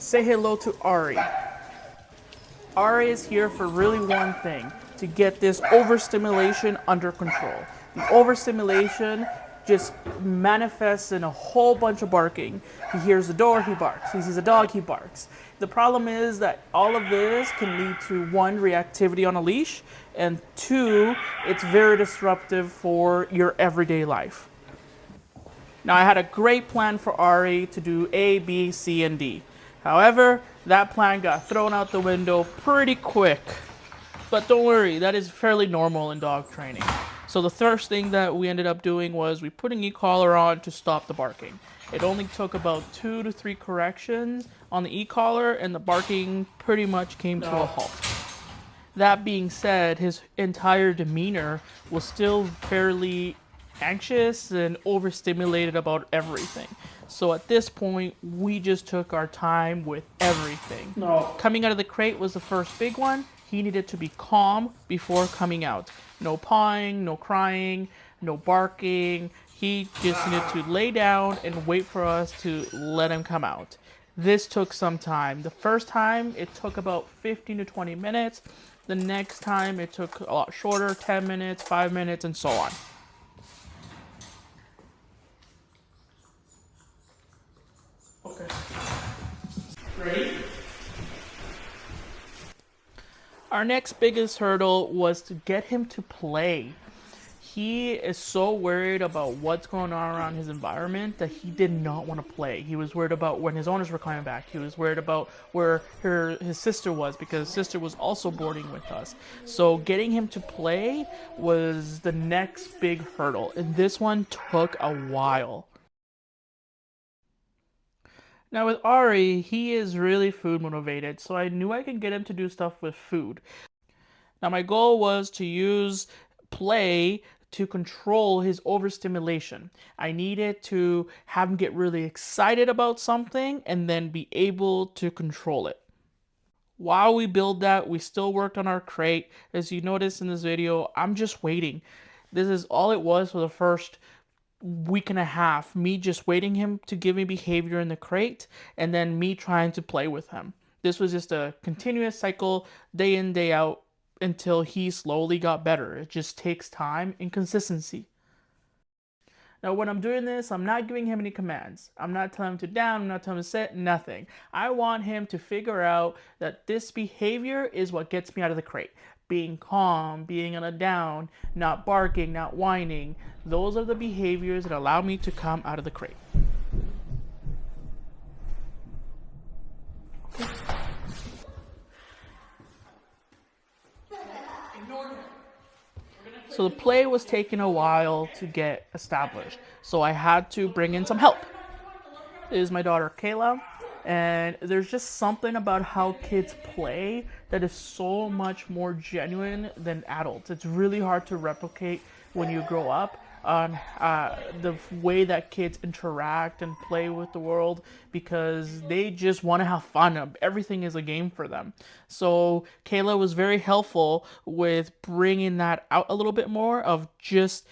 say hello to Ari. Ari is here for really one thing, to get this overstimulation under control. The overstimulation just manifests in a whole bunch of barking. He hears the door, he barks. He sees a dog, he barks. The problem is that all of this can lead to one, reactivity on a leash, and two, it's very disruptive for your everyday life. Now, I had a great plan for Ari to do A, B, C, and D. However, that plan got thrown out the window pretty quick. But don't worry, that is fairly normal in dog training. So the first thing that we ended up doing was we put an e-collar on to stop the barking. It only took about 2 to 3 corrections on the e-collar and the barking pretty much came to a halt. That being said, his entire demeanor was still fairly anxious and overstimulated about everything. So at this point, we just took our time with everything. No. Coming out of the crate was the first big one. He needed to be calm before coming out. No pawing, no crying, no barking. He just needed to lay down and wait for us to let him come out. This took some time. The first time, it took about 15 to 20 minutes. The next time, it took a lot shorter, 10 minutes, 5 minutes, and so on. Okay. Ready? Our next biggest hurdle was to get him to play. He is so worried about what's going on around his environment that he did not want to play. He was worried about when his owners were coming back. He was worried about where his sister was, because his sister was also boarding with us. So getting him to play was the next big hurdle, and this one took a while. Now with Ari, he is really food motivated, so I knew I could get him to do stuff with food. Now my goal was to use play to control his overstimulation. I needed to have him get really excited about something and then be able to control it. While we build that, we still worked on our crate. As you notice in this video, I'm just waiting. This is all it was for the first week and a half, me just waiting him to give me behavior in the crate and then me trying to play with him. This was just a continuous cycle, day in, day out, until he slowly got better. It just takes time and consistency. Now when I'm doing this, I'm not giving him any commands. I'm not telling him to down, I'm not telling him to sit, nothing. I want him to figure out that this behavior is what gets me out of the crate. Being calm, being on a down, not barking, not whining. Those are the behaviors that allow me to come out of the crate. So the play was taking a while to get established. So I had to bring in some help. This is my daughter Kayla. And there's just something about how kids play that is so much more genuine than adults. It's really hard to replicate when you grow up on the way that kids interact and play with the world, because they just want to have fun. Everything is a game for them. So Kayla was very helpful with bringing that out a little bit more, of just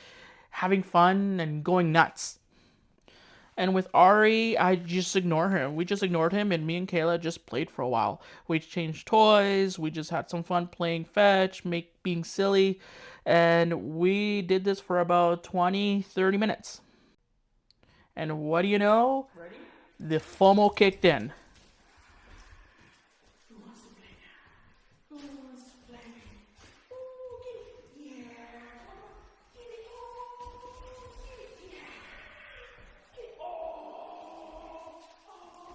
having fun and going nuts. And with Ari, I just ignore him. We just ignored him, and me and Kayla just played for a while. We changed toys, we just had some fun playing fetch, being silly, and we did this for about 20-30 minutes. And what do you know? Ready? The FOMO kicked in. Who wants to play now? Who wants to play? Ooh, yeah. Get it. Get it. Yeah. Get it. Oh,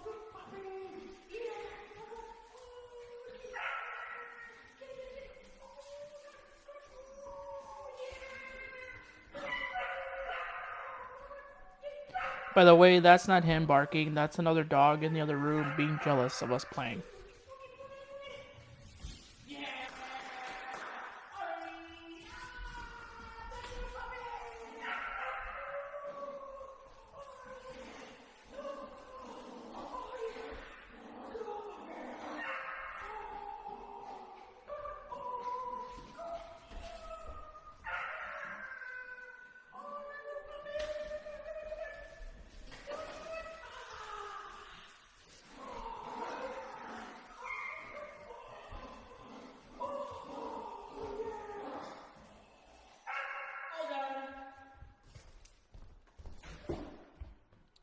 good puppy. Yeah. Get it. By the way, that's not him barking. That's another dog in the other room being jealous of us playing.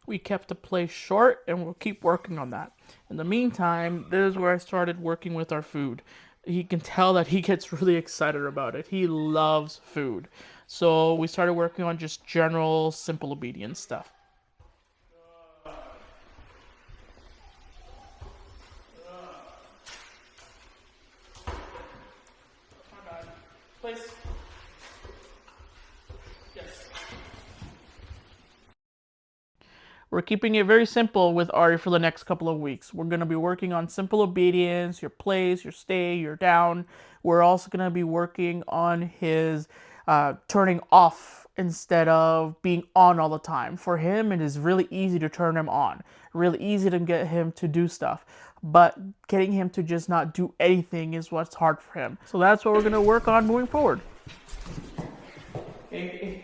We kept the play short, and we'll keep working on that. In the meantime, this is where I started working with our food. He can tell that he gets really excited about it. He loves food. So we started working on just general, simple obedience stuff. Place. Yes. We're keeping it very simple with Ari for the next couple of weeks. We're going to be working on simple obedience, your plays, your stay, your down. We're also going to be working on his turning off instead of being on all the time. For him, it is really easy to turn him on, really easy to get him to do stuff. But getting him to just not do anything is what's hard for him. So that's what we're going to work on moving forward. Hey,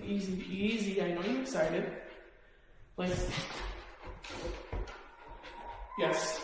easy, easy. I know you're excited. Place. Yes.